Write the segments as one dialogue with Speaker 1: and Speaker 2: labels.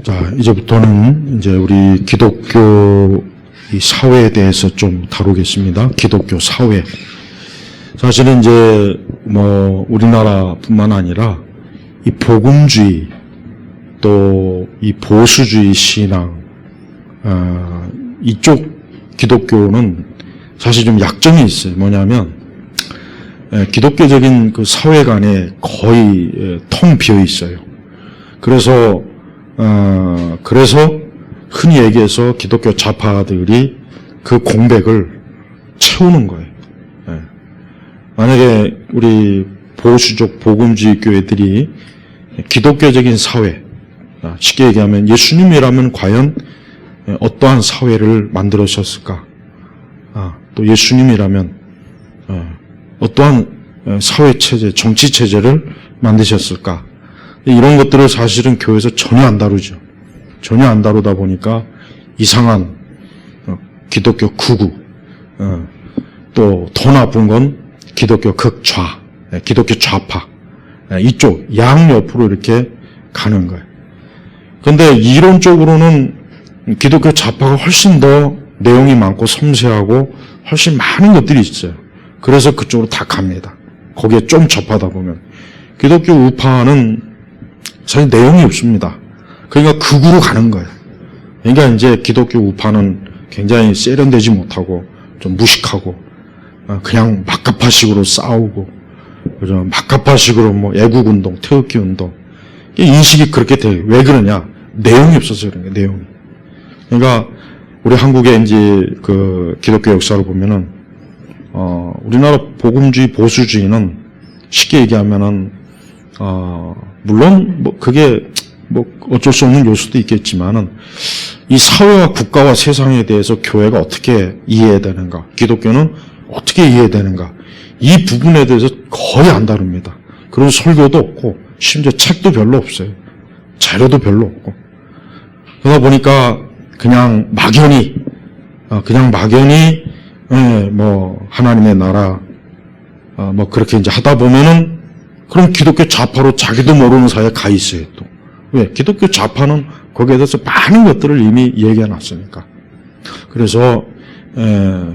Speaker 1: 자, 이제부터는 이제 우리 기독교 이 사회에 대해서 좀 다루겠습니다. 기독교 사회. 사실은 이제 뭐 우리나라뿐만 아니라 이 복음주의 또 이 보수주의 신앙 이쪽 기독교는 사실 좀 약점이 있어요. 뭐냐면 기독교적인 그 사회관에 거의 텅 비어 있어요. 그래서 흔히 얘기해서 기독교 좌파들이 그 공백을 채우는 거예요. 만약에 우리 보수적 복음주의 교회들이 기독교적인 사회, 쉽게 얘기하면 예수님이라면 과연 어떠한 사회를 만들으셨을까? 또 예수님이라면 어떠한 사회체제, 정치체제를 만드셨을까? 이런 것들을 사실은 교회에서 전혀 안 다루죠. 전혀 안 다루다 보니까 이상한 기독교 극우, 또 더 나쁜 건 기독교 극좌, 기독교 좌파, 이쪽 양옆으로 이렇게 가는 거예요. 그런데 이론적으로는 기독교 좌파가 훨씬 더 내용이 많고 섬세하고 훨씬 많은 것들이 있어요. 그래서 그쪽으로 다 갑니다. 거기에 좀 접하다 보면. 기독교 우파는 사실 내용이 없습니다. 그러니까 극으로 가는 거예요. 그러니까 이제 기독교 우파는 굉장히 세련되지 못하고 좀 무식하고 그냥 막가파식으로 싸우고 그죠? 막가파식으로 뭐 애국운동, 태극기 운동 인식이 그렇게 돼요. 왜 그러냐? 내용이 없어서 그런 거예요. 내용이. 그러니까 우리 한국의 이제 그 기독교 역사를 보면은 우리나라 복음주의 보수주의는 쉽게 얘기하면은 물론 뭐 그게 뭐 어쩔 수 없는 요소도 있겠지만은 이 사회와 국가와 세상에 대해서 교회가 어떻게 이해해야 되는가, 기독교는 어떻게 이해해야 되는가, 이 부분에 대해서 거의 안 다룹니다. 그런 설교도 없고 심지어 책도 별로 없어요. 자료도 별로 없고. 그러다 보니까 그냥 막연히 뭐 하나님의 나라 뭐 그렇게 이제 하다 보면은 그럼 기독교 좌파로 자기도 모르는 사이에 가 있어요. 또 왜? 기독교 좌파는 거기에 대해서 많은 것들을 이미 얘기해 놨으니까. 그래서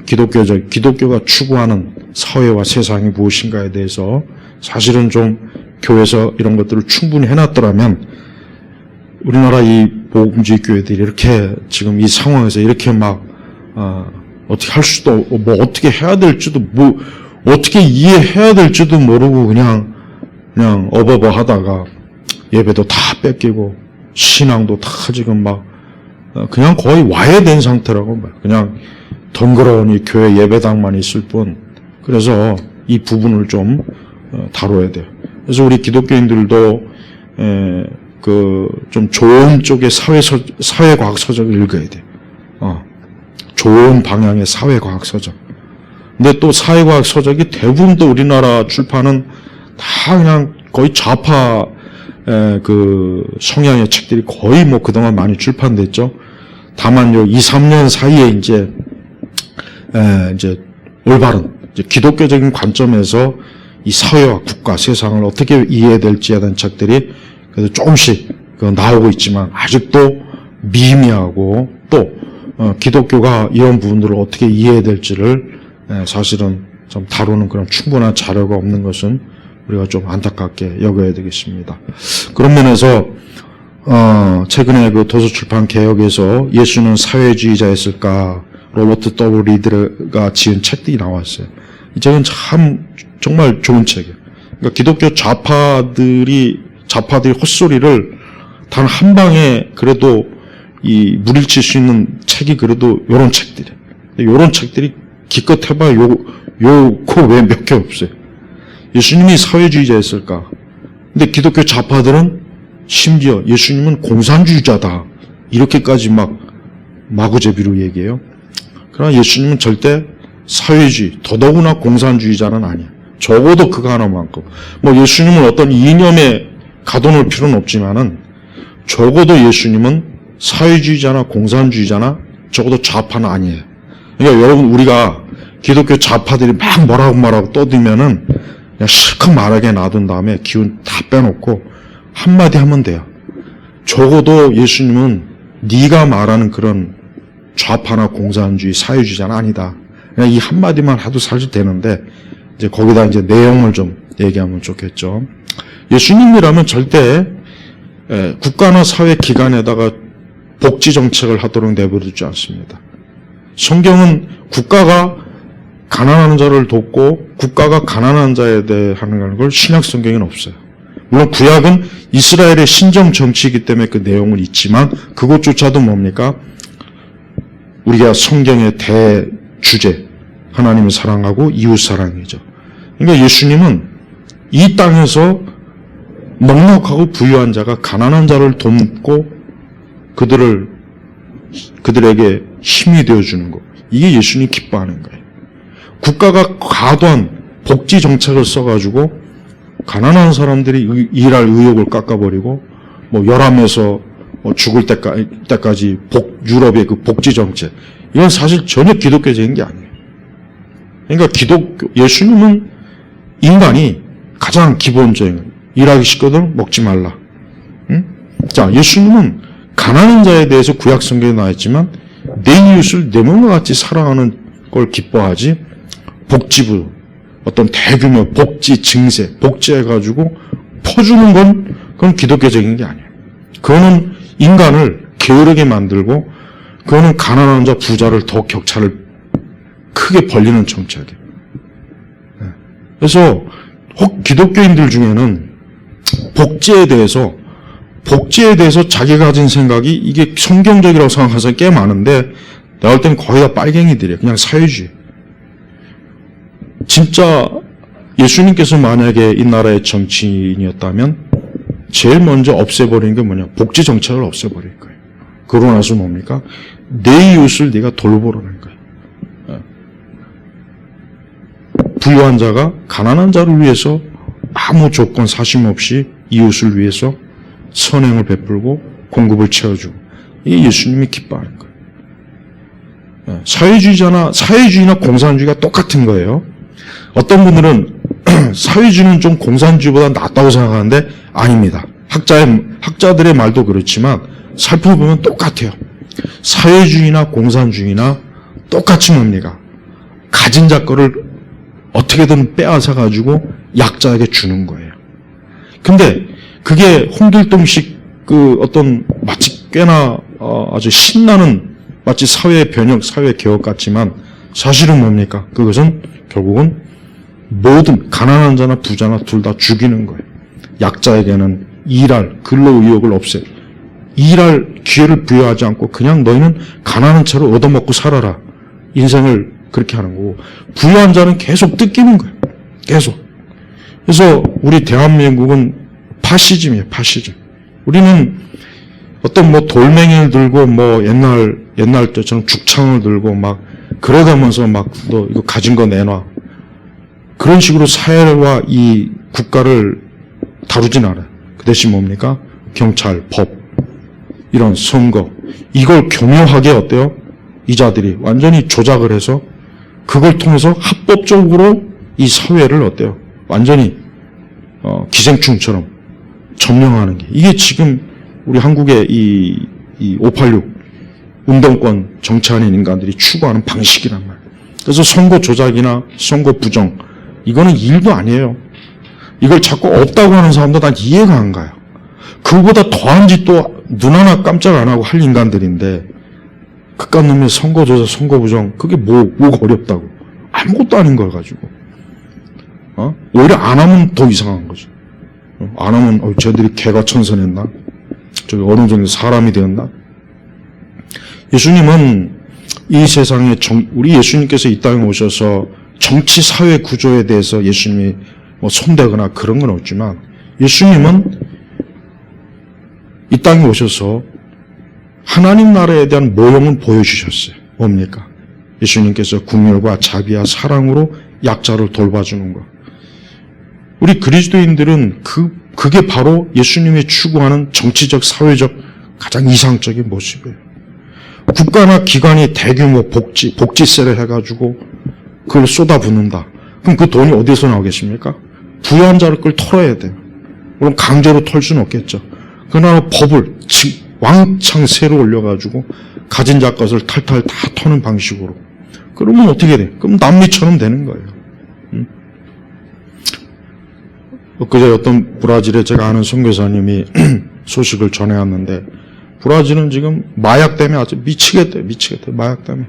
Speaker 1: 기독교가 추구하는 사회와 세상이 무엇인가에 대해서 사실은 좀 교회에서 이런 것들을 충분히 해놨더라면 우리나라 이 복음주의 교회들이 이렇게 지금 이 상황에서 이렇게 막 어떻게 할 수도 없고 뭐 어떻게 해야 될지도 뭐 어떻게 이해해야 될지도 모르고 그냥 어버버 하다가 예배도 다 뺏기고 신앙도 다 지금 막 그냥 거의 와해된 상태라고 그냥 덩그러운 이 교회 예배당만 있을 뿐. 그래서 이 부분을 좀 다뤄야 돼요. 그래서 우리 기독교인들도 좀 좋은 쪽의 사회과학 서적을 읽어야 돼요. 좋은 방향의 사회과학 서적. 근데 또 사회과학 서적이 대부분 또 우리나라 출판은 다 그냥 거의 좌파 그 성향의 책들이 거의 뭐 그동안 많이 출판됐죠. 다만 요 2, 3년 사이에 이제 올바른 이제 기독교적인 관점에서 이 사회와 국가, 세상을 어떻게 이해해야 될지에 대한 책들이 그래도 조금씩 나오고 있지만 아직도 미미하고 또 기독교가 이런 부분들을 어떻게 이해해야 될지를 사실은 좀 다루는 그런 충분한 자료가 없는 것은 우리가 좀 안타깝게 여겨야 되겠습니다. 그런 면에서 최근에 그 도서출판 개혁에서 예수는 사회주의자였을까 로버트 W. 리드가 지은 책들이 나왔어요. 이 책은 참 정말 좋은 책이에요. 그러니까 기독교 좌파들이 헛소리를 단 한 방에 그래도 이 물리칠 수 있는 책이 그래도 요런 책들이에요. 요런 책들이 기껏 해봐야 그 외에 몇 개 없어요. 예수님이 사회주의자였을까? 근데 기독교 좌파들은 심지어 예수님은 공산주의자다. 이렇게까지 막 마구제비로 얘기해요. 그러나 예수님은 절대 사회주의, 더더구나 공산주의자는 아니야. 적어도 그거 하나만큼. 뭐 예수님은 어떤 이념에 가둬놓을 필요는 없지만은 적어도 예수님은 사회주의자나 공산주의자나 적어도 좌파는 아니에요. 그러니까 여러분 우리가 기독교 좌파들이 막 뭐라고 떠들면은 그냥 실컷 말하게 놔둔 다음에 기운 다 빼놓고 한마디 하면 돼요. 적어도 예수님은 네가 말하는 그런 좌파나 공산주의, 사회주의자는 아니다. 그냥 이 한마디만 하도 사실 되는데, 이제 거기다 이제 내용을 좀 얘기하면 좋겠죠. 예수님이라면 절대 국가나 사회 기관에다가 복지 정책을 하도록 내버려두지 않습니다. 성경은 국가가 가난한 자를 돕고 국가가 가난한 자에 대해 하는 걸 신약 성경에는 없어요. 물론 구약은 이스라엘의 신정 정치이기 때문에 그 내용은 있지만 그것조차도 뭡니까? 우리가 성경의 대주제, 하나님을 사랑하고 이웃 사랑이죠. 그러니까 예수님은 이 땅에서 넉넉하고 부유한 자가 가난한 자를 돕고 그들에게 힘이 되어주는 것. 이게 예수님이 기뻐하는 거예요. 국가가 과도한 복지 정책을 써가지고 가난한 사람들이 일할 의욕을 깎아버리고 뭐 열암에서 죽을 때까지 유럽의 그 복지 정책, 이건 사실 전혀 기독교적인 게 아니에요. 그러니까 예수님은 인간이 가장 기본적인 일하기 싫거든 먹지 말라. 응? 자, 예수님은 가난한 자에 대해서 구약 성경에 나와있지만 내 이웃을 내 몸과 같이 사랑하는 걸 기뻐하지, 복지부, 어떤 대규모 복지 증세, 복지해가지고 퍼주는 건 그건 기독교적인 게 아니에요. 그거는 인간을 게으르게 만들고 그거는 가난한 자, 부자를 더 격차를 크게 벌리는 정책이에요. 그래서 혹 기독교인들 중에는 복지에 대해서 자기가 가진 생각이 이게 성경적이라고 생각하는 사람이 꽤 많은데 내가 볼 때는 거의 다 빨갱이들이에요. 그냥 사회주의. 진짜 예수님께서 만약에 이 나라의 정치인이었다면 제일 먼저 없애버리는 게 뭐냐? 복지 정책을 없애버릴 거예요. 그러고 나서 뭡니까? 내 이웃을 네가 돌보라는 거예요. 부유한 자가 가난한 자를 위해서 아무 조건 사심 없이 이웃을 위해서 선행을 베풀고 공급을 채워주고, 이게 예수님이 기뻐하는 거예요. 사회주의나 공산주의가 똑같은 거예요. 어떤 분들은 사회주의는 좀 공산주의보다 낫다고 생각하는데 아닙니다. 학자들의 말도 그렇지만 살펴보면 똑같아요. 사회주의나 공산주의나 똑같이 뭡니까? 가진 자 거를 어떻게든 빼앗아 가지고 약자에게 주는 거예요. 근데 그게 홍길동식 그 어떤 마치 꽤나 아주 신나는 마치 사회 변혁, 사회 개혁 같지만 사실은 뭡니까? 그것은 결국은 모든 가난한 자나 부자나 둘 다 죽이는 거예요. 약자에게는 일할 근로 의욕을 없애, 일할 기회를 부여하지 않고 그냥 너희는 가난한 채로 얻어먹고 살아라. 인생을 그렇게 하는 거고, 부유한 자는 계속 뜯기는 거예요. 계속. 그래서 우리 대한민국은 파시즘이에요. 파시즘. 우리는 어떤 뭐 돌멩이를 들고 뭐 옛날 때처럼 죽창을 들고 막 그러가면서 막 너 이거 가진 거 내놔. 그런 식으로 사회와 이 국가를 다루진 않아요. 그 대신 뭡니까? 경찰, 법, 이런 선거, 이걸 교묘하게 어때요? 이 자들이 완전히 조작을 해서 그걸 통해서 합법적으로 이 사회를 어때요? 완전히 기생충처럼 점령하는 게, 이게 지금 우리 한국의 이 586 운동권 정치하는 인간들이 추구하는 방식이란 말이에요. 그래서 선거 조작이나 선거 부정, 이거는 일도 아니에요. 이걸 자꾸 없다고 하는 사람도 난 이해가 안 가요. 그보다 더한 짓도 눈 하나 깜짝 안 하고 할 인간들인데, 그깟 놈의 선거 조작, 선거 부정, 그게 뭐가 어렵다고. 아무것도 아닌 걸 가지고. 오히려 안 하면 더 이상한 거죠. 안 하면, 쟤들이 개가 천선했나? 저기 어느 정도 사람이 되었나? 예수님은 이 세상에 우리 예수님께서 이 땅에 오셔서 정치 사회 구조에 대해서 예수님이 뭐 손대거나 그런 건 없지만, 예수님은 이 땅에 오셔서 하나님 나라에 대한 모형을 보여주셨어요. 뭡니까? 예수님께서 국률과 자비와 사랑으로 약자를 돌봐주는 것. 우리 그리스도인들은 그게 바로 예수님이 추구하는 정치적, 사회적 가장 이상적인 모습이에요. 국가나 기관이 대규모 복지세를 해가지고 그걸 쏟아붓는다. 그럼 그 돈이 어디서 나오겠습니까? 부유한 자를 걸 털어야 돼요. 그럼 강제로 털 수는 없겠죠. 그 나라 법을 왕창 새로 올려가지고 가진 자 것을 탈탈 다 터는 방식으로. 그러면 어떻게 돼? 그럼 남미처럼 되는 거예요. 엊그제 어떤 브라질에 제가 아는 선교사님이 소식을 전해왔는데, 브라질은 지금 마약 때문에 아주 미치겠대. 마약 때문에.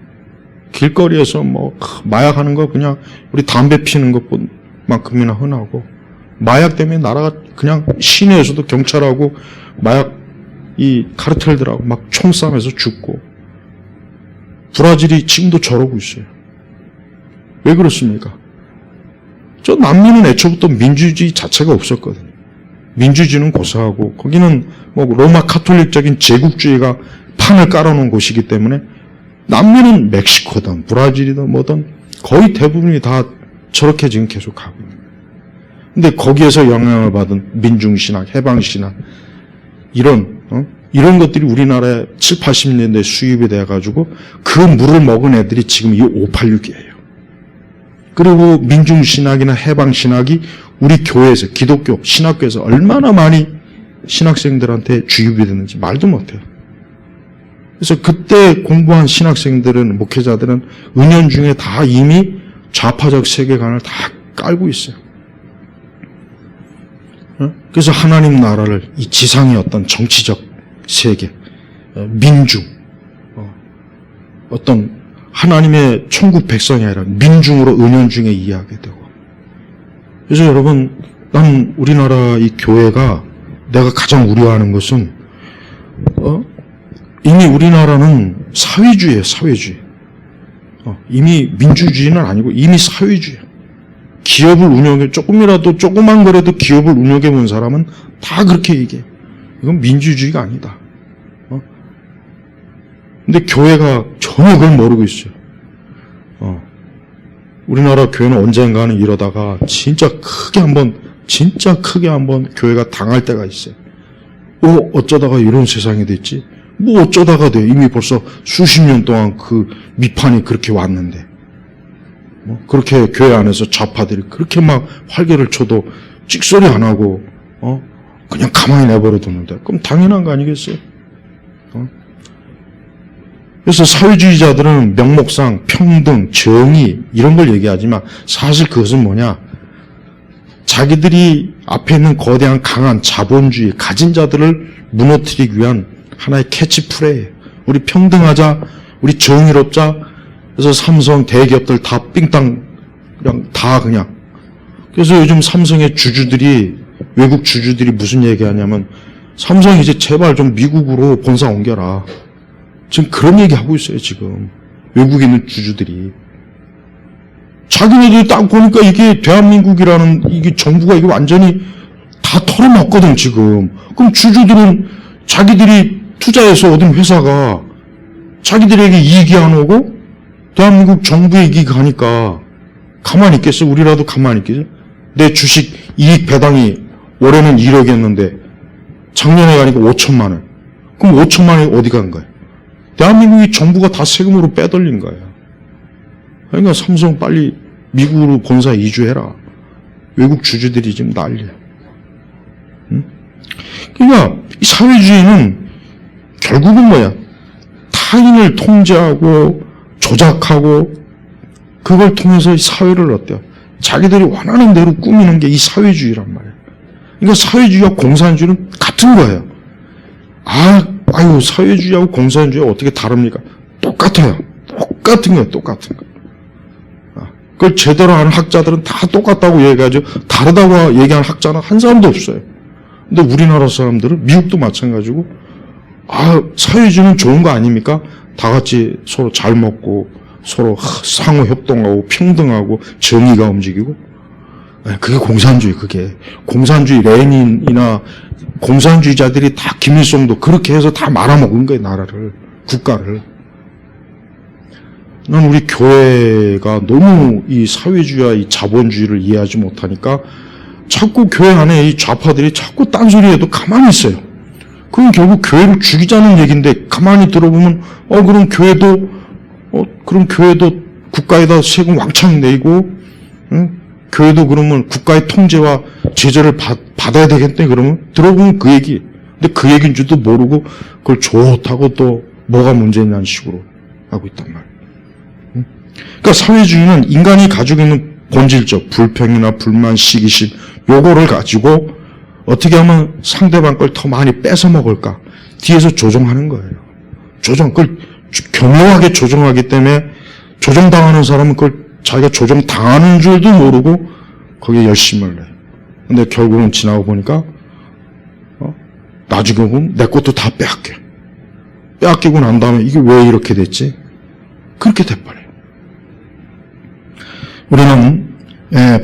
Speaker 1: 길거리에서 뭐 마약 하는 거 그냥 우리 담배 피는 것만큼이나 흔하고, 마약 때문에 나라가 그냥 시내에서도 경찰하고 마약 이 카르텔들하고 막 총싸움에서 죽고, 브라질이 지금도 저러고 있어요. 왜 그렇습니까? 저 남미는 애초부터 민주주의 자체가 없었거든요. 민주주의는 고사하고, 거기는 뭐 로마 카톨릭적인 제국주의가 판을 깔아놓은 곳이기 때문에, 남미는 멕시코든 브라질이든 뭐든 거의 대부분이 다 저렇게 지금 계속 가고 있는 거예요. 근데 거기에서 영향을 받은 민중신학, 해방신학, 이런 것들이 우리나라에 7, 80년대에 수입이 돼가지고 그 물을 먹은 애들이 지금 이 586이에요. 그리고 민중신학이나 해방신학이 우리 교회에서, 기독교, 신학교에서 얼마나 많이 신학생들한테 주입이 됐는지 말도 못해요. 그래서 그때 공부한 신학생들은, 목회자들은 은연중에 다 이미 좌파적 세계관을 다 깔고 있어요. 그래서 하나님 나라를, 이 지상의 어떤 정치적 세계, 민중, 어떤 하나님의 천국 백성이 아니라 민중으로 은연중에 이해하게 되고. 그래서 여러분, 난 우리나라 이 교회가 내가 가장 우려하는 것은 이미 우리나라는 사회주의예요. 사회주의. 이미 민주주의는 아니고 이미 사회주의예요. 기업을 운영해, 조그만 거라도 기업을 운영해 본 사람은 다 그렇게 얘기해. 이건 민주주의가 아니다. 근데 교회가 전혀 그걸 모르고 있어요. 우리나라 교회는 언젠가는 이러다가 진짜 크게 한번 교회가 당할 때가 있어요. 어쩌다가 이런 세상이 됐지? 뭐 어쩌다가 돼? 이미 벌써 수십 년 동안 그 밑판이 그렇게 왔는데. 그렇게 교회 안에서 좌파들이 그렇게 막 활개를 쳐도 찍소리 안 하고, 그냥 가만히 내버려 두는데. 그럼 당연한 거 아니겠어요? 그래서 사회주의자들은 명목상 평등, 정의 이런 걸 얘기하지만 사실 그것은 뭐냐? 자기들이 앞에 있는 거대한 강한 자본주의, 가진 자들을 무너뜨리기 위한 하나의 캐치프레이예요. 우리 평등하자, 우리 정의롭자. 그래서 삼성 대기업들 다 삥땅 그냥. 그래서 요즘 삼성의 주주들이, 외국 주주들이 무슨 얘기하냐면, 삼성 이제 제발 좀 미국으로 본사 옮겨라. 지금 그런 얘기하고 있어요, 지금. 외국에 있는 주주들이. 자기네들이 딱 보니까 이게 대한민국이라는 이게 정부가 이게 완전히 다 털어놨거든, 지금. 그럼 주주들은 자기들이 투자해서 얻은 회사가 자기들에게 이익이 안 오고 대한민국 정부에 이익이 가니까 가만히 있겠어? 우리라도 가만히 있겠어? 내 주식 이익 배당이 올해는 1억이었는데 작년에 가니까 5천만 원. 그럼 5천만 원이 어디 간 거야? 대한민국이 정부가 다 세금으로 빼돌린 거야. 그러니까 삼성 빨리 미국으로 본사 이주해라. 외국 주주들이 지금 난리야. 응? 그러니까 이 사회주의는 결국은 뭐야? 타인을 통제하고 조작하고 그걸 통해서 이 사회를 어때요? 자기들이 원하는 대로 꾸미는 게 이 사회주의란 말이에요. 그러니까 사회주의와 공산주의는 같은 거예요. 아유, 사회주의하고 공산주의가 어떻게 다릅니까? 똑같아요. 똑같은 거예요. 똑같은 거. 그걸 제대로 아는 학자들은 다 똑같다고 얘기하죠. 다르다고 얘기하는 학자는 한 사람도 없어요. 근데 우리나라 사람들은, 미국도 마찬가지고, 사회주의는 좋은 거 아닙니까? 다 같이 서로 잘 먹고, 서로 상호 협동하고, 평등하고, 정의가 움직이고. 그게 공산주의, 그게. 공산주의, 레닌이나 공산주의자들이 다 김일성도 그렇게 해서 다 말아먹은 거예요, 나라를, 국가를. 난 우리 교회가 너무 이 사회주의와 이 자본주의를 이해하지 못하니까 자꾸 교회 안에 이 좌파들이 자꾸 딴소리해도 가만히 있어요. 그건 결국 교회를 죽이자는 얘기인데 가만히 들어보면 그럼 교회도 국가에다 세금 왕창 내고 교회도 그러면 국가의 통제와 제재를 받아야 되겠네. 그러면 들어보면 그 얘기 근데 그 얘기인 줄도 모르고 그걸 좋다고 또 뭐가 문제냐는 식으로 하고 있단 말이에요. 그러니까 사회주의는 인간이 가지고 있는 본질적 불평이나 불만, 시기심 요거를 가지고 어떻게 하면 상대방 걸 더 많이 뺏어 먹을까 뒤에서 조종하는 거예요. 그걸 교묘하게 조종하기 때문에 조종당하는 사람은 그걸 자기가 조종당하는 줄도 모르고 거기에 열심을 내요. 근데 결국은 지나고 보니까 나중에는 내 것도 다 빼앗기고 난 다음에 이게 왜 이렇게 됐지? 그렇게 돼버려요. 우리는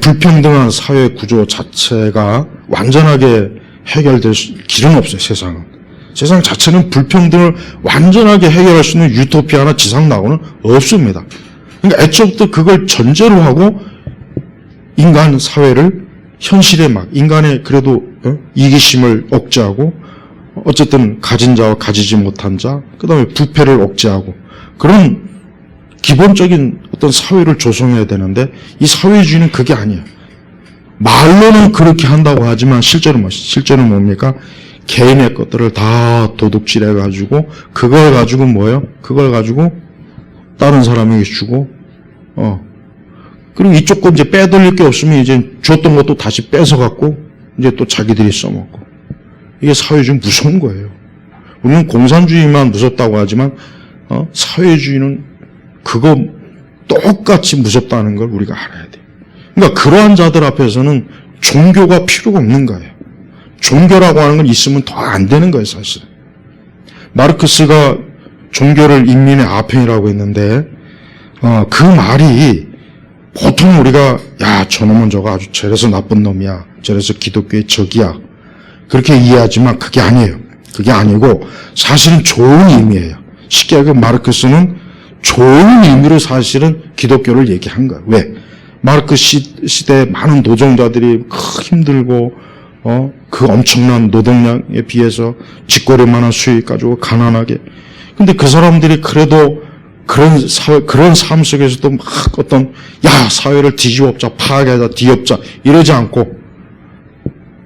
Speaker 1: 불평등한 사회 구조 자체가 완전하게 해결될 길은 없어요. 세상 자체는 불평등을 완전하게 해결할 수 있는 유토피아나 지상낙원은 없습니다. 그러니까 애초부터 그걸 전제로 하고 인간 사회를 현실에 인간의 그래도 이기심을 억제하고 어쨌든 가진 자와 가지지 못한 자, 그 다음에 부패를 억제하고 그런 기본적인 어떤 사회를 조성해야 되는데 이 사회주의는 그게 아니에요. 말로는 그렇게 한다고 하지만 실제로 뭡니까? 개인의 것들을 다 도둑질해가지고 그걸 가지고 뭐예요? 그걸 가지고 다른 사람에게 주고 그리고 이쪽 거 이제 빼돌릴 게 없으면 이제 줬던 것도 다시 뺏어갖고 이제 또 자기들이 써먹고 이게 사회주의 무서운 거예요. 우리는 공산주의만 무섭다고 하지만 사회주의는 그거 똑같이 무섭다는 걸 우리가 알아야 돼요. 그러니까 그러한 자들 앞에서는 종교가 필요가 없는 거예요. 종교라고 하는 건 있으면 더 안 되는 거예요, 사실. 마르크스가 종교를 인민의 아편이라고 했는데 그 말이 보통 우리가 저놈은 저거 아주 저래서 나쁜 놈이야, 저래서 기독교의 적이야 그렇게 이해하지만 그게 아니에요. 그게 아니고 사실은 좋은 의미예요. 쉽게 얘기하면 마르크스는 좋은 의미로 사실은 기독교를 얘기한 거예요. 왜? 마르크스 시대에 많은 노동자들이 힘들고 그 엄청난 노동량에 비해서 직거래만한 수익 가지고 가난하게. 근데 그 사람들이 그래도 그런 삶 속에서도 막 어떤 사회를 뒤집어엎자, 파괴하자, 뒤엎자 이러지 않고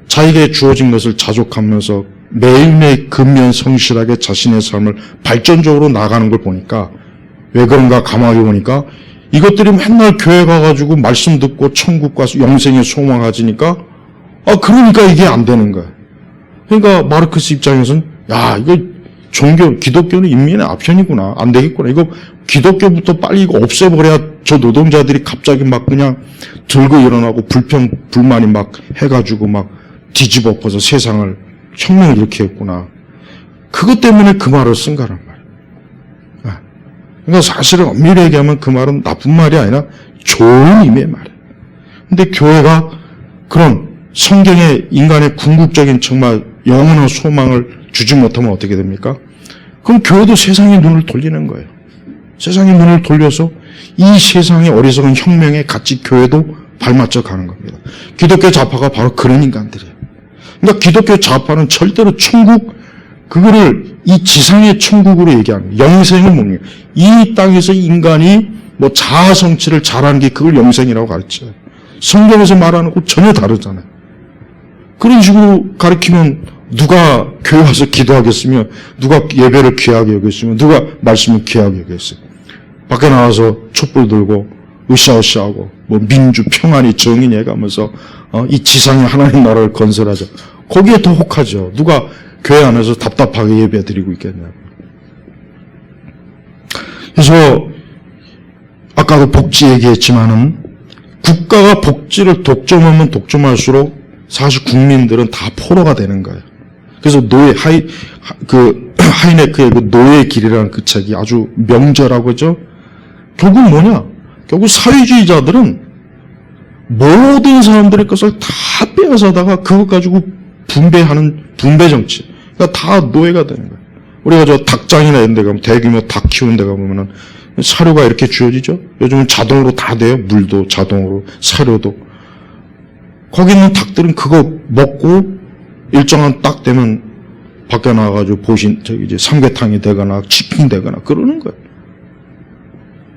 Speaker 1: 자기에게 주어진 것을 자족하면서 매일매일 근면성실하게 자신의 삶을 발전적으로 나가는 걸 보니까 왜 그런가 가만히 보니까 이것들이 맨날 교회 가가지고 말씀 듣고 천국과 영생의 소망 가지니까 그러니까 이게 안 되는 거야. 그러니까 마르크스 입장에서는 이거 기독교는 인민의 아편이구나. 안 되겠구나. 이거 기독교부터 빨리 이거 없애버려야 저 노동자들이 갑자기 막 그냥 들고 일어나고 불만이 막 해가지고 막 뒤집어 엎어서 세상을 혁명을 일으켰구나. 그것 때문에 그 말을 쓴 거란 말이에요. 그러니까 사실은 엄밀히 얘기하면 그 말은 나쁜 말이 아니라 좋은 의미의 말이에요. 근데 교회가 그런 성경의 인간의 궁극적인 정말 영원한 소망을 주지 못하면 어떻게 됩니까? 그럼 교회도 세상의 눈을 돌리는 거예요. 세상의 눈을 돌려서 이 세상의 어리석은 혁명에 같이 교회도 발맞춰 가는 겁니다. 기독교 좌파가 바로 그런 인간들이에요. 그러니까 기독교 좌파는 절대로 천국, 그거를 이 지상의 천국으로 얘기하는 거예요. 영생을 뭡니까? 이 땅에서 인간이 자아 성취를 잘하는 게 그걸 영생이라고 가르쳐요. 성경에서 말하는 거 전혀 다르잖아요. 그런 식으로 가르치면 누가 교회 와서 기도하겠으며, 누가 예배를 귀하게 여겼으며, 누가 말씀을 귀하게 여겼어요. 밖에 나와서 촛불 들고 으쌰으쌰하고 민주 평안이 정의니 해가면서 이 지상에 하나님 나라를 건설하자. 거기에 더 혹하죠. 누가 교회 안에서 답답하게 예배 드리고 있겠냐고. 그래서 아까도 복지 얘기했지만은 국가가 복지를 독점하면 독점할수록 사실 국민들은 다 포로가 되는 거예요. 그래서 하이네크의 그 노예의 길이라는 그 책이 아주 명저라고 하죠. 결국 뭐냐? 결국 사회주의자들은 모든 사람들의 것을 다 빼앗아다가 그것 가지고 분배하는 분배 정치. 그러니까 다 노예가 되는 거예요. 우리가 저 닭장이나 이런 데 가면 대규모 닭 키우는 데 가보면은 사료가 이렇게 주어지죠? 요즘은 자동으로 다 돼요. 물도 자동으로, 사료도. 거기 있는 닭들은 그거 먹고 일정한 딱 되면 밖에 나가가지고 이제 삼계탕이 되거나 치킨이 되거나 그러는 거예요.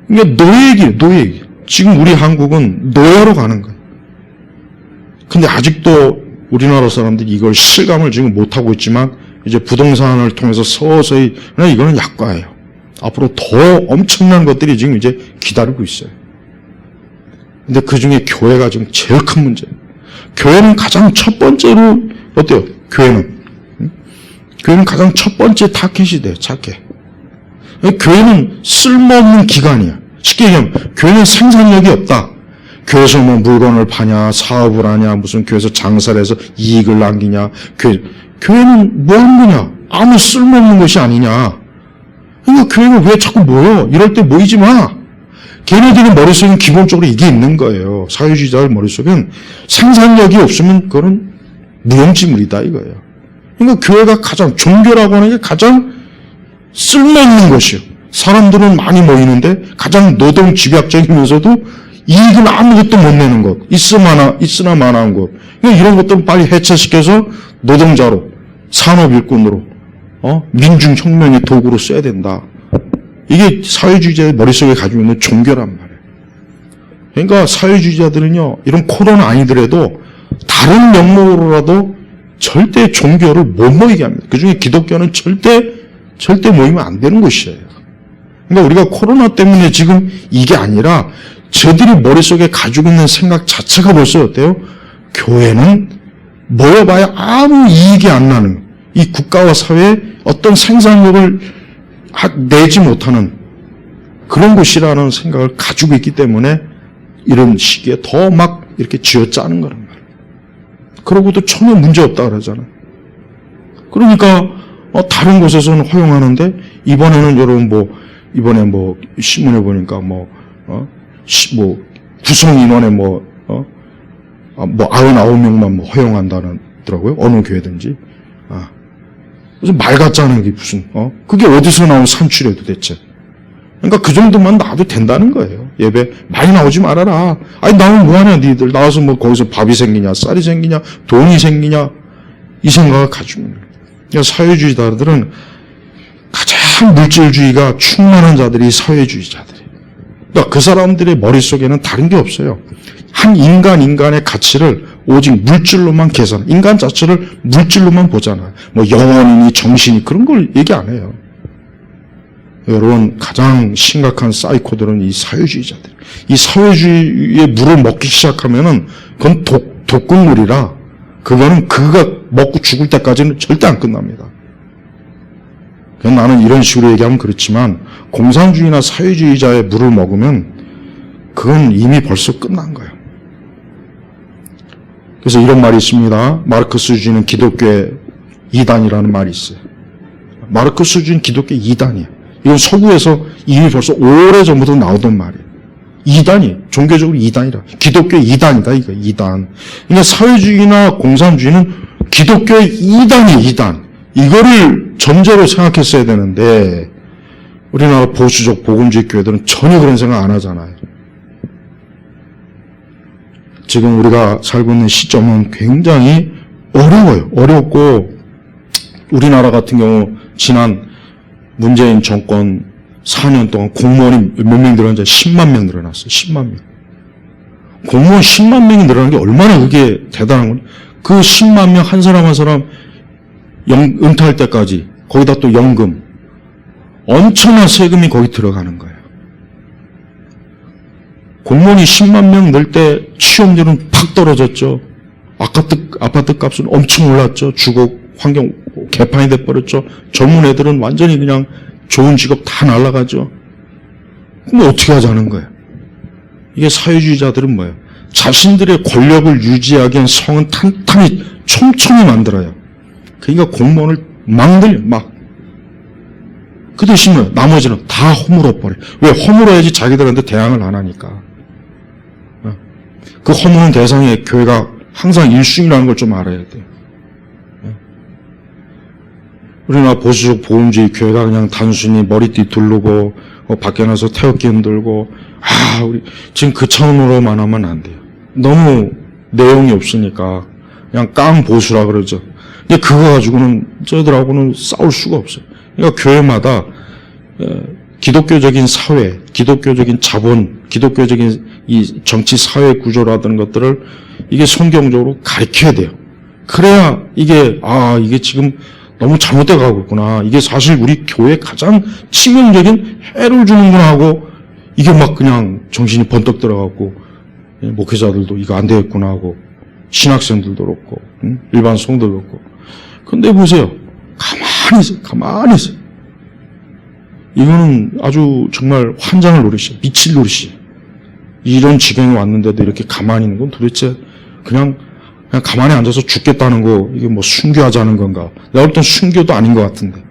Speaker 1: 그러니까 노예기. 지금 우리 한국은 노예로 가는 거예요. 근데 아직도 우리나라 사람들이 이걸 실감을 지금 못하고 있지만 이제 부동산을 통해서 서서히, 이거는 약과예요. 앞으로 더 엄청난 것들이 지금 이제 기다리고 있어요. 근데 그 중에 교회가 지금 제일 큰 문제예요. 교회는 가장 첫 번째로, 어때요? 교회는? 교회는 가장 첫 번째 타켓이 돼요, 타켓. 교회는 쓸모없는 기관이야. 쉽게 얘기하면, 교회는 생산력이 없다. 교회에서 뭐 물건을 파냐, 사업을 하냐, 무슨 교회에서 장사를 해서 이익을 남기냐, 교회는 뭐 하는 거냐? 아무 쓸모없는 것이 아니냐. 그러니까 교회는 왜 자꾸 모여? 이럴 때 모이지 마. 걔네들의 머릿속엔 기본적으로 이게 있는 거예요. 사회주의자들 머릿속엔 생산력이 없으면 그거는 무용지물이다 이거예요. 그러니까 교회가 가장, 종교라고 하는 게 가장 쓸모있는 것이요. 사람들은 많이 모이는데 가장 노동 집약적이면서도 이익은 아무것도 못 내는 것, 있으나 마나한 것. 그러니까 이런 것들은 빨리 해체시켜서 노동자로, 산업 일꾼으로, 민중혁명의 도구로 써야 된다. 이게 사회주의자의 머릿속에 가지고 있는 종교란 말이에요. 그러니까 사회주의자들은요, 이런 코로나 아니더라도 다른 명목으로라도 절대 종교를 못 모이게 합니다. 그 중에 기독교는 절대 모이면 안 되는 것이에요. 그러니까 우리가 코로나 때문에 지금 이게 아니라 저들이 머릿속에 가지고 있는 생각 자체가 벌써 어때요? 교회는 모여봐야 아무 이익이 안 나는, 이 국가와 사회에 어떤 생산력을 내지 못하는 그런 곳이라는 생각을 가지고 있기 때문에 이런 시기에 더 막 이렇게 쥐어짜는 거란 말이에요. 그러고도 전혀 문제 없다 그러잖아요. 그러니까 다른 곳에서는 허용하는데 이번에는 여러분 이번에 신문에 보니까 구성 인원에 99명만 허용한다더라고요. 어느 교회든지. 무슨 말 같잖아요, 이게 무슨, 그게 어디서 나온 산출이에요, 도대체. 그러니까 그 정도만 나와도 된다는 거예요. 예배 많이 나오지 말아라. 아니, 나오면 뭐하냐, 니들. 나와서 거기서 밥이 생기냐, 쌀이 생기냐, 돈이 생기냐, 이 생각을 가지고 있는 거예요. 그러니까 사회주의자들은 가장 물질주의가 충만한 자들이 사회주의자들이에요. 그러니까 그 사람들의 머릿속에는 다른 게 없어요. 한 인간의 가치를 오직 물질로만 계산, 인간 자체를 물질로만 보잖아요. 영혼이니 정신이 그런 걸 얘기 안 해요. 여러분, 가장 심각한 사이코들은 이 사회주의자들. 이 사회주의의 물을 먹기 시작하면은 그건 독극물이라 그거는 그가 먹고 죽을 때까지는 절대 안 끝납니다. 그냥 나는 이런 식으로 얘기하면 그렇지만 공산주의나 사회주의자의 물을 먹으면 그건 이미 벌써 끝난 거예요. 그래서 이런 말이 있습니다. 마르크스주의는 기독교의 이단이라는 말이 있어요. 마르크스주의는 기독교의 이단이에요. 이건 서구에서 이미 벌써 오래전부터 나오던 말이에요. 이단이, 종교적으로 이단이라. 기독교의 이단이다, 이거, 이단. 그러니까 사회주의나 공산주의는 기독교의 이단이에요, 이단. 이거를 전제로 생각했어야 되는데, 우리나라 보수적 복음주의 교회들은 전혀 그런 생각 안 하잖아요. 지금 우리가 살고 있는 시점은 굉장히 어려워요. 어렵고, 우리나라 같은 경우, 지난 문재인 정권 4년 동안 공무원이 몇 명 늘어났는지 10만 명 늘어났어요. 10만 명. 공무원 10만 명이 늘어난 게 얼마나 그게 대단한 거냐. 그 10만 명 한 사람 한 사람 은퇴할 때까지 거기다 또 연금. 엄청난 세금이 거기 들어가는 거예요. 공무원이 10만 명 늘 때 취업률은 팍 떨어졌죠. 아파트 값은 엄청 올랐죠. 주거 환경 개판이 돼버렸죠. 젊은 애들은 완전히 그냥 좋은 직업 다 날아가죠. 그럼 어떻게 하자는 거예요? 이게 사회주의자들은 뭐예요? 자신들의 권력을 유지하기 위한 성은 탄탄히 촘촘히 만들어요. 그러니까 공무원을 막 늘려, 막. 그 대신 뭐예요? 나머지는 다 허물어버려요. 왜? 허물어야지 자기들한테 대항을 안 하니까. 그 허무는 대상에 교회가 항상 1순위라는 걸 좀 알아야 돼요. 우리나라 보수적 보험주의 교회가 그냥 단순히 머리띠 두르고 밖에 나서 태극기 흔들고 우리 지금 그 차원으로만 하면 안 돼요. 너무 내용이 없으니까 그냥 깡 보수라 그러죠. 근데 그거 가지고는 저희들하고는 싸울 수가 없어요. 그러니까 교회마다 기독교적인 사회, 기독교적인 자본, 기독교적인 이 정치 사회 구조라는 것들을 이게 성경적으로 가르쳐야 돼요. 그래야 이게 지금 너무 잘못돼 가고 있구나. 이게 사실 우리 교회에 가장 치명적인 해를 주는구나 하고 이게 막 그냥 정신이 번뜩 들어가고 목회자들도 이거 안 되겠구나 하고 신학생들도 그렇고 일반 성도도 그렇고. 근데 보세요. 가만히 있어요. 이거는 아주 정말 환장을 노리시, 미칠 노리시. 이런 지경에 왔는데도 이렇게 가만히 있는 건 도대체 그냥 가만히 앉아서 죽겠다는 거, 이게 뭐 순교하자는 건가? 내가 볼 땐 순교도 아닌 것 같은데.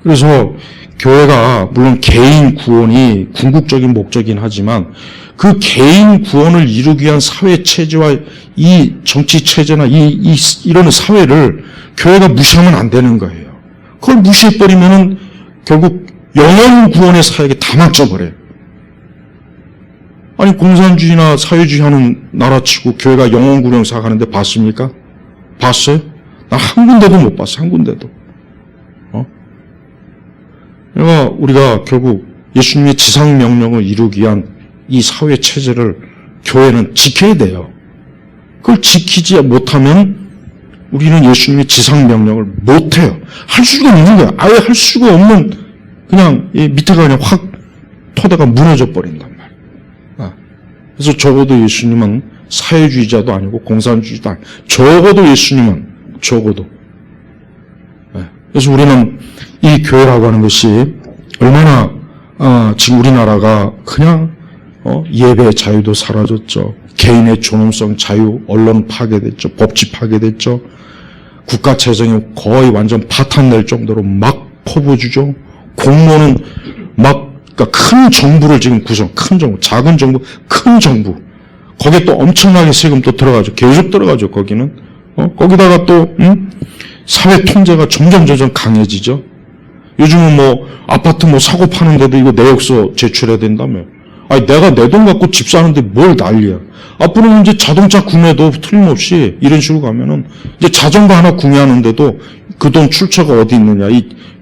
Speaker 1: 그래서 교회가 물론 개인 구원이 궁극적인 목적이긴 하지만 그 개인 구원을 이루기 위한 사회 체제와 이 정치 체제나 이런 사회를 교회가 무시하면 안 되는 거예요. 그걸 무시해버리면은 결국 영원 구원의 사역에 다 맞춰버려요. 아니 공산주의나 사회주의 하는 나라치고 교회가 영원 구원 사역하는데 봤습니까? 봤어요? 나 한 군데도 못 봤어. 한 군데도. 그러니까 우리가 결국 예수님의 지상 명령을 이루기 위한 이 사회 체제를 교회는 지켜야 돼요. 그걸 지키지 못하면 우리는 예수님의 지상 명령을 못해요. 할 수가 없는 거야. 아예 할 수가 없는 그냥 이 밑에가 그냥 확 토대가 무너져 버린단 말이야. 그래서 적어도 예수님은 사회주의자도 아니고 공산주의자도 아니고 적어도 예수님은 적어도. 그래서 우리는 이 교회라고 하는 것이 얼마나 지금 우리나라가 그냥 예배 자유도 사라졌죠. 개인의 존엄성 자유, 언론 파괴됐죠. 법치 파괴됐죠. 국가 재정이 거의 완전 파탄낼 정도로 막 퍼부어주죠. 공무원은 막 그러니까 큰 정부를 지금 큰 정부, 작은 정부, 큰 정부. 거기에 또 엄청나게 세금 또 들어가죠. 계속 들어가죠. 거기는. 거기다가 또 사회 통제가 점점 강해지죠. 요즘은 뭐 아파트 뭐 사고 파는데도 이거 내역서 제출해야 된다며. 아니 내가 내 돈 갖고 집 사는데 뭘 난리야. 앞으로는 이제 자동차 구매도 틀림없이 이런 식으로 가면은 이제 자전거 하나 구매하는데도 그 돈 출처가 어디 있느냐.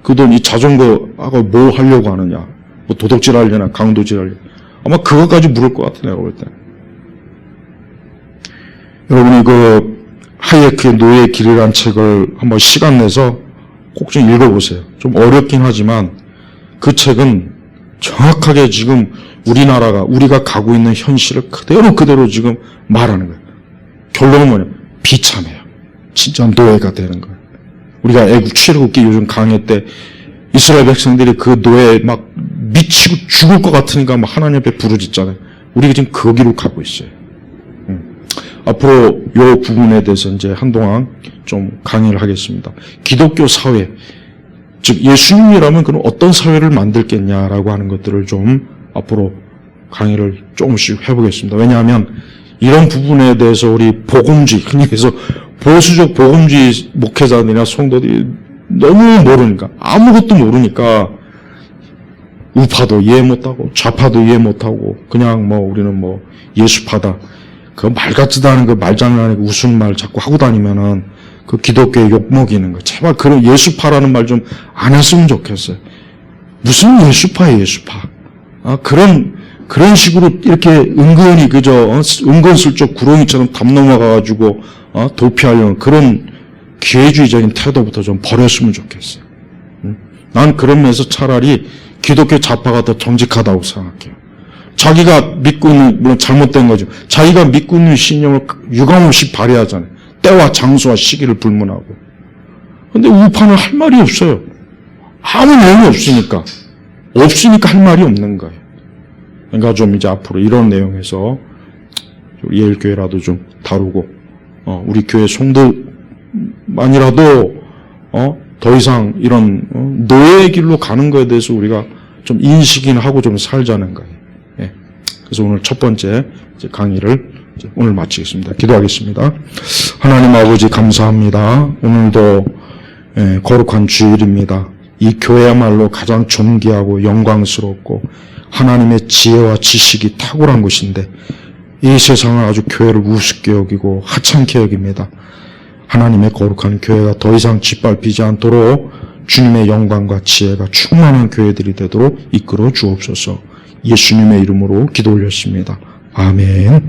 Speaker 1: 그 돈 이 자전거하고 뭐 하려고 하느냐. 뭐 도둑질 하려나 강도질 하려나. 아마 그것까지 물을 것 같아 내가 볼 때. 여러분이 그 하이에크의 노예의 길이라는 책을 한번 시간 내서 꼭 좀 읽어보세요. 좀 어렵긴 하지만 그 책은 정확하게 지금 우리가 가고 있는 현실을 그대로 지금 말하는 거예요. 결론은 뭐냐면 비참해요. 진짜 노예가 되는 거예요. 우리가 애국 출애굽기 요즘 강의 때 이스라엘 백성들이 그 노예에 막 미치고 죽을 것 같으니까 막 하나님 앞에 부르짖잖아요. 우리가 지금 거기로 가고 있어요. 앞으로 이 부분에 대해서 이제 한동안 좀 강의를 하겠습니다. 기독교 사회, 즉 예수님이라면 그럼 어떤 사회를 만들겠냐라고 하는 것들을 좀 앞으로 강의를 조금씩 해보겠습니다. 왜냐하면 이런 부분에 대해서 우리 복음주의, 흔히 해서 보수적 복음주의 목회자들이나 성도들이 너무 모르니까, 아무것도 모르니까 우파도 이해 못하고 좌파도 이해 못하고 그냥 뭐 우리는 뭐 예수파다. 그 말 같지도 않은 그 말장난이고 웃은 말 자꾸 하고 다니면은 그 기독교에 욕먹이는 거. 제발 그런 예수파라는 말 좀 안 했으면 좋겠어요. 무슨 예수파예요, 예수파. 그런 식으로 이렇게 은근히 은근슬쩍 구렁이처럼 담 넘어가가지고, 도피하려는 그런 기회주의적인 태도부터 좀 버렸으면 좋겠어요. 난 그런 면에서 차라리 기독교 좌파가 더 정직하다고 생각해요. 자기가 믿고 있는, 물론 잘못된 거죠. 자기가 믿고 있는 신념을 유감없이 발휘하잖아요. 때와 장소와 시기를 불문하고. 근데 우파는 할 말이 없어요. 아무 내용이 없으니까. 할 말이 없는 거예요. 그러니까 좀 이제 앞으로 이런 내용에서 예일교회라도 좀 다루고, 우리 교회 성도만이라도, 더 이상 이런, 노예의 길로 가는 거에 대해서 우리가 좀 인식이나 하고 좀 살자는 거예요. 예. 그래서 오늘 첫 번째 강의를 오늘 마치겠습니다. 기도하겠습니다. 하나님 아버지 감사합니다. 오늘도 거룩한 주일입니다. 이 교회야말로 가장 존귀하고 영광스럽고 하나님의 지혜와 지식이 탁월한 곳인데 이 세상은 아주 교회를 우습게 여기고 하찮게 여깁니다. 하나님의 거룩한 교회가 더 이상 짓밟히지 않도록 주님의 영광과 지혜가 충만한 교회들이 되도록 이끌어 주옵소서. 예수님의 이름으로 기도 올렸습니다. 아멘.